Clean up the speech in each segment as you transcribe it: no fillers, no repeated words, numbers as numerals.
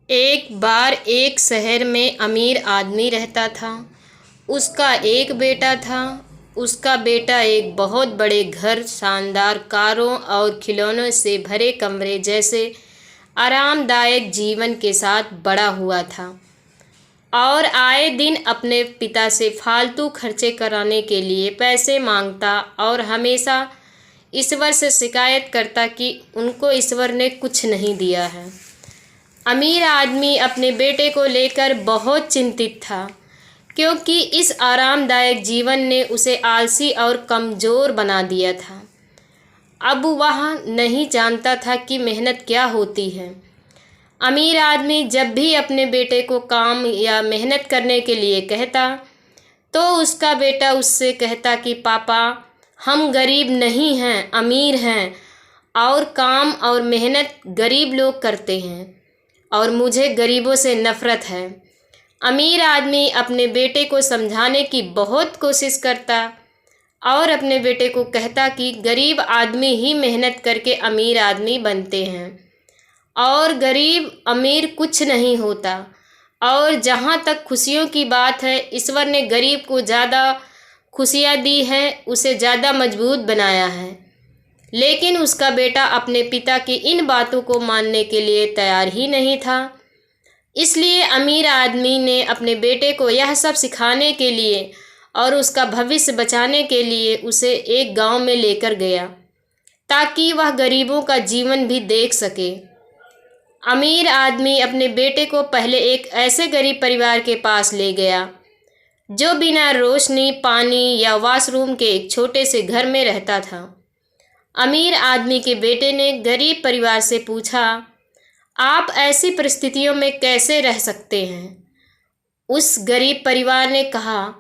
एक बार एक शहर में अमीर आदमी रहता था। उसका एक बेटा था। उसका बेटा एक बहुत बड़े घर, शानदार कारों और खिलौनों से भरे कमरे जैसे आरामदायक जीवन के साथ बड़ा हुआ था और आए दिन अपने पिता से फालतू खर्चे कराने के लिए पैसे मांगता और हमेशा ईश्वर से शिकायत करता कि उनको ईश्वर ने कुछ नहीं दिया है। अमीर आदमी अपने बेटे को लेकर बहुत चिंतित था, क्योंकि इस आरामदायक जीवन ने उसे आलसी और कमज़ोर बना दिया था। अब वह नहीं जानता था कि मेहनत क्या होती है। अमीर आदमी जब भी अपने बेटे को काम या मेहनत करने के लिए कहता, तो उसका बेटा उससे कहता कि पापा, हम गरीब नहीं हैं, अमीर हैं, और काम और मेहनत गरीब लोग करते हैं और मुझे गरीबों से नफ़रत है। अमीर आदमी अपने बेटे को समझाने की बहुत कोशिश करता और अपने बेटे को कहता कि गरीब आदमी ही मेहनत करके अमीर आदमी बनते हैं और गरीब अमीर कुछ नहीं होता। और जहाँ तक खुशियों की बात है, ईश्वर ने गरीब को ज़्यादा खुशियाँ दी हैं, उसे ज़्यादा मजबूत बनाया है। लेकिन उसका बेटा अपने पिता की इन बातों को मानने के लिए तैयार ही नहीं था। इसलिए अमीर आदमी ने अपने बेटे को यह सब सिखाने के लिए और उसका भविष्य बचाने के लिए उसे एक गांव में लेकर गया, ताकि वह गरीबों का जीवन भी देख सके। अमीर आदमी अपने बेटे को पहले एक ऐसे गरीब परिवार के पास ले गया, जो बिना रोशनी, पानी या वॉशरूम के एक छोटे से घर में रहता था। अमीर आदमी के बेटे ने गरीब परिवार से पूछा, आप ऐसी परिस्थितियों में कैसे रह सकते हैं? उस गरीब परिवार ने कहा,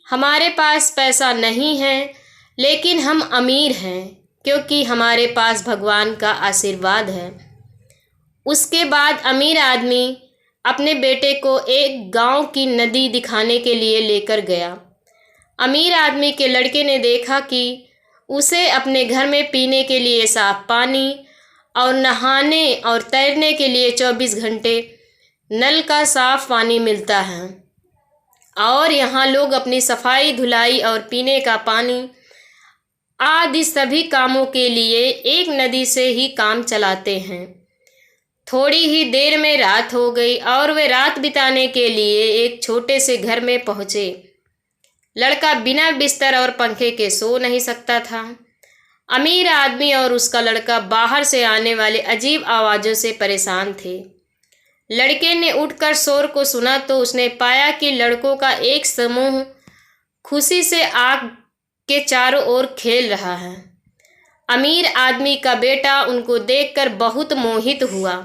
हमारे पास पैसा नहीं है, लेकिन हम अमीर हैं, क्योंकि हमारे पास भगवान का आशीर्वाद है। उसके बाद अमीर आदमी अपने बेटे को एक गांव की नदी दिखाने के लिए लेकर गया। अमीर आदमी के लड़के ने देखा कि उसे अपने घर में पीने के लिए साफ पानी और नहाने और तैरने के लिए 24 घंटे नल का साफ पानी मिलता है, और यहाँ लोग अपनी सफाई, धुलाई और पीने का पानी आदि सभी कामों के लिए एक नदी से ही काम चलाते हैं। थोड़ी ही देर में रात हो गई और वे रात बिताने के लिए एक छोटे से घर में पहुँचे। लड़का बिना बिस्तर और पंखे के सो नहीं सकता था। अमीर आदमी और उसका लड़का बाहर से आने वाले अजीब आवाज़ों से परेशान थे। लड़के ने उठकर शोर को सुना तो उसने पाया कि लड़कों का एक समूह खुशी से आग के चारों ओर खेल रहा है। अमीर आदमी का बेटा उनको देखकर बहुत मोहित हुआ।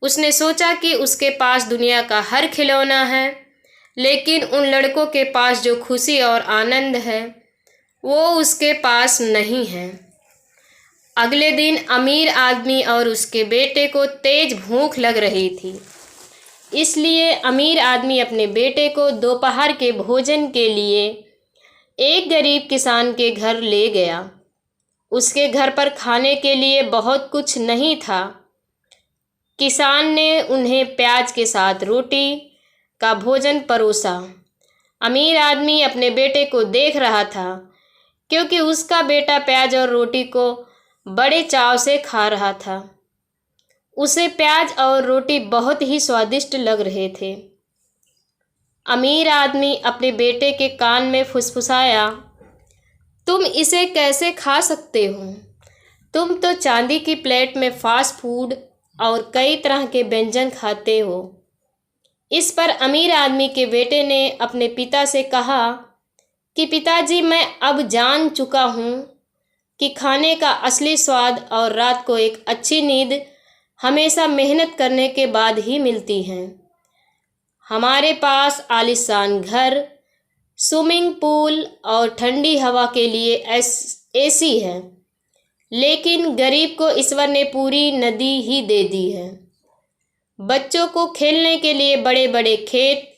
उसने सोचा कि उसके पास दुनिया का हर खिलौना है, लेकिन उन लड़कों के पास जो खुशी और आनंद है, वो उसके पास नहीं है। अगले दिन अमीर आदमी और उसके बेटे को तेज भूख लग रही थी। इसलिए अमीर आदमी अपने बेटे को दोपहर के भोजन के लिए एक गरीब किसान के घर ले गया। उसके घर पर खाने के लिए बहुत कुछ नहीं था। किसान ने उन्हें प्याज के साथ रोटी का भोजन परोसा। अमीर आदमी अपने बेटे को देख रहा था, क्योंकि उसका बेटा प्याज और रोटी को बड़े चाव से खा रहा था। उसे प्याज और रोटी बहुत ही स्वादिष्ट लग रहे थे। अमीर आदमी अपने बेटे के कान में फुसफुसाया, तुम इसे कैसे खा सकते हो? तुम तो चांदी की प्लेट में फास्ट फूड और कई तरह के व्यंजन खाते हो। इस पर अमीर आदमी के बेटे ने अपने पिता से कहा कि पिताजी, मैं अब जान चुका हूँ कि खाने का असली स्वाद और रात को एक अच्छी नींद हमेशा मेहनत करने के बाद ही मिलती है। हमारे पास आलीशान घर, स्विमिंग पूल और ठंडी हवा के लिए एसी है, लेकिन गरीब को ईश्वर ने पूरी नदी ही दे दी है। बच्चों को खेलने के लिए बड़े बड़े खेत,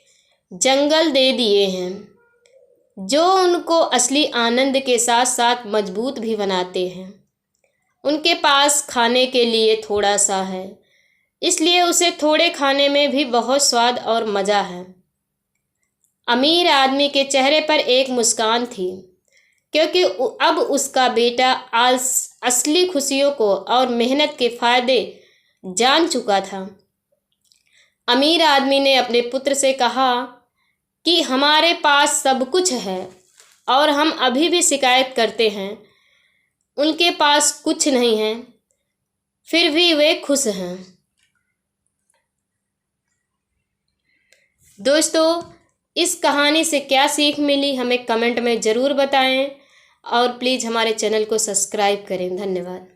जंगल दे दिए हैं, जो उनको असली आनंद के साथ साथ मजबूत भी बनाते हैं। उनके पास खाने के लिए थोड़ा सा है, इसलिए उसे थोड़े खाने में भी बहुत स्वाद और मज़ा है। अमीर आदमी के चेहरे पर एक मुस्कान थी, क्योंकि अब उसका बेटा असली खुशियों को और मेहनत के फायदे जान चुका था। अमीर आदमी ने अपने पुत्र से कहा कि हमारे पास सब कुछ है और हम अभी भी शिकायत करते हैं, उनके पास कुछ नहीं है, फिर भी वे खुश हैं। दोस्तों, इस कहानी से क्या सीख मिली हमें कमेंट में ज़रूर बताएं और प्लीज़ हमारे चैनल को सब्सक्राइब करें। धन्यवाद।